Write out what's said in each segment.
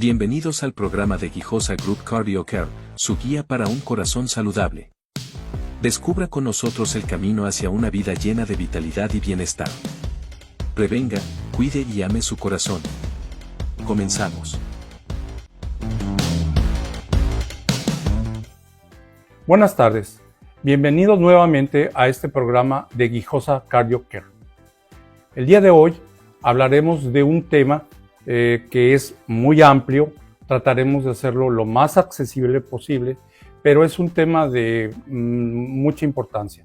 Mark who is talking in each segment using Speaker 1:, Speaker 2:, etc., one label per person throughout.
Speaker 1: Bienvenidos al programa de Guijosa Group Cardio Care, su guía para un corazón saludable. Descubra con nosotros el camino hacia una vida llena de vitalidad y bienestar. Prevenga, cuide y ame su corazón. Comenzamos.
Speaker 2: Buenas tardes. Bienvenidos nuevamente a este programa de Guijosa Cardio Care. El día de hoy hablaremos de un tema que es muy amplio. Trataremos de hacerlo lo más accesible posible, pero es un tema de mucha importancia,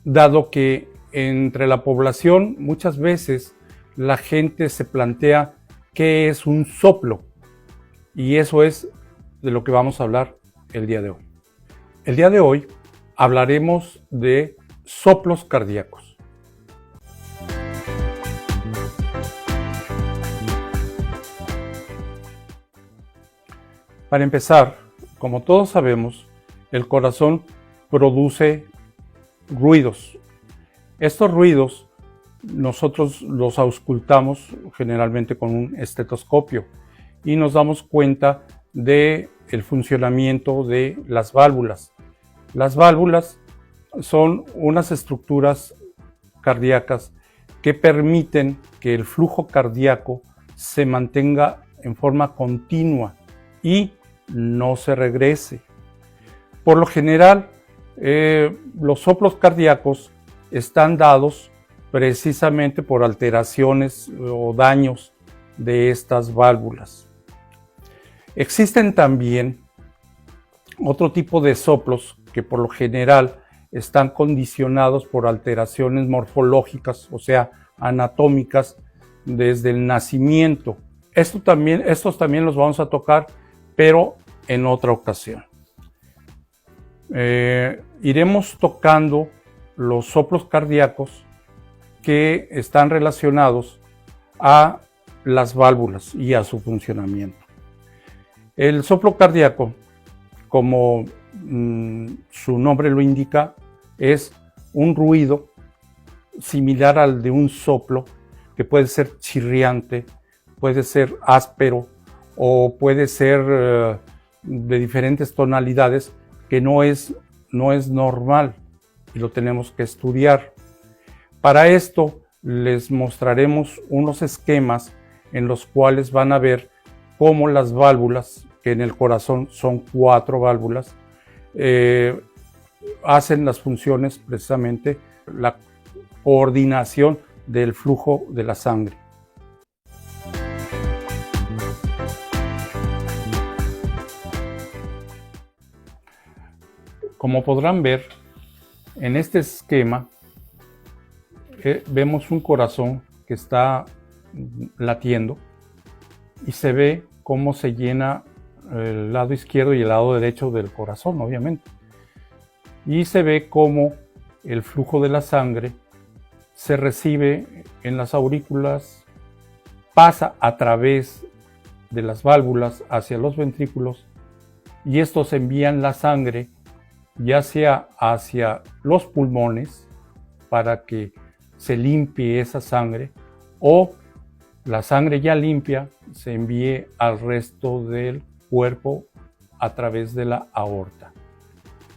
Speaker 2: dado que entre la población muchas veces la gente se plantea qué es un soplo, y eso es de lo que vamos a hablar el día de hoy. El día de hoy hablaremos de soplos cardíacos. Para empezar, como todos sabemos, el corazón produce ruidos. Estos ruidos nosotros los auscultamos generalmente con un estetoscopio y nos damos cuenta del funcionamiento de las válvulas. Las válvulas son unas estructuras cardíacas que permiten que el flujo cardíaco se mantenga en forma continua y no se regrese. Por lo general, los soplos cardíacos están dados precisamente por alteraciones o daños de estas válvulas. Existen también otro tipo de soplos que por lo general están condicionados por alteraciones morfológicas, o sea, anatómicas, desde el nacimiento. Estos también los vamos a tocar, pero en otra ocasión. Iremos tocando los soplos cardíacos que están relacionados a las válvulas y a su funcionamiento. El soplo cardíaco, como su nombre lo indica, es un ruido similar al de un soplo, que puede ser chirriante, puede ser áspero o puede ser de diferentes tonalidades, que no es normal y lo tenemos que estudiar. Para esto les mostraremos unos esquemas en los cuales van a ver cómo las válvulas, que en el corazón son 4 válvulas, hacen las funciones, precisamente la coordinación del flujo de la sangre. Como podrán ver, en este esquema vemos un corazón que está latiendo y se ve cómo se llena el lado izquierdo y el lado derecho del corazón, obviamente. Y se ve cómo el flujo de la sangre se recibe en las aurículas, pasa a través de las válvulas hacia los ventrículos, y estos envían la sangre ya sea hacia los pulmones para que se limpie esa sangre, o la sangre ya limpia se envíe al resto del cuerpo a través de la aorta.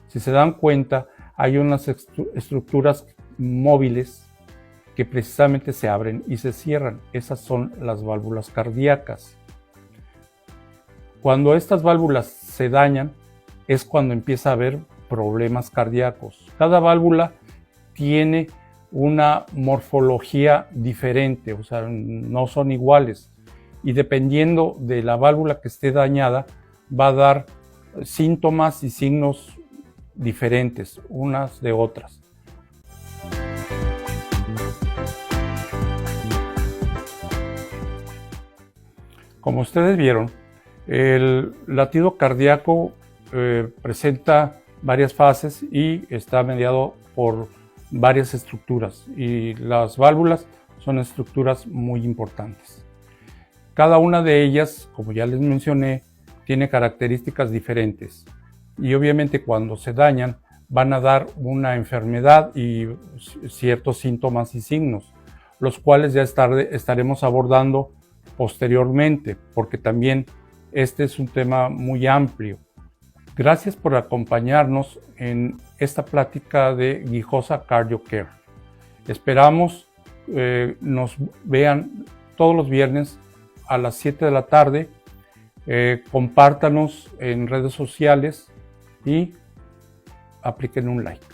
Speaker 2: Si se dan cuenta, hay unas estructuras móviles que precisamente se abren y se cierran. Esas son las válvulas cardíacas. Cuando estas válvulas se dañan es cuando empieza a haber problemas cardíacos. Cada válvula tiene una morfología diferente, o sea, no son iguales, y dependiendo de la válvula que esté dañada va a dar síntomas y signos diferentes unas de otras. Como ustedes vieron, el latido cardíaco presenta varias fases y está mediado por varias estructuras, y las válvulas son estructuras muy importantes. Cada una de ellas, como ya les mencioné, tiene características diferentes, y obviamente cuando se dañan van a dar una enfermedad y ciertos síntomas y signos, los cuales ya estaremos abordando posteriormente, porque también este es un tema muy amplio. Gracias por acompañarnos en esta plática de Guijosa Cardio Care. Esperamos nos vean todos los viernes a las 7 de la tarde. Compártanos en redes sociales y apliquen un like.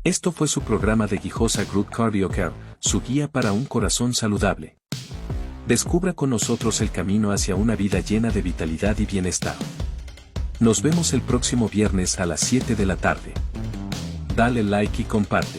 Speaker 1: Esto fue su programa de Guijosa Group Cardio Care, su guía para un corazón saludable. Descubra con nosotros el camino hacia una vida llena de vitalidad y bienestar. Nos vemos el próximo viernes a las 7 de la tarde. Dale like y comparte.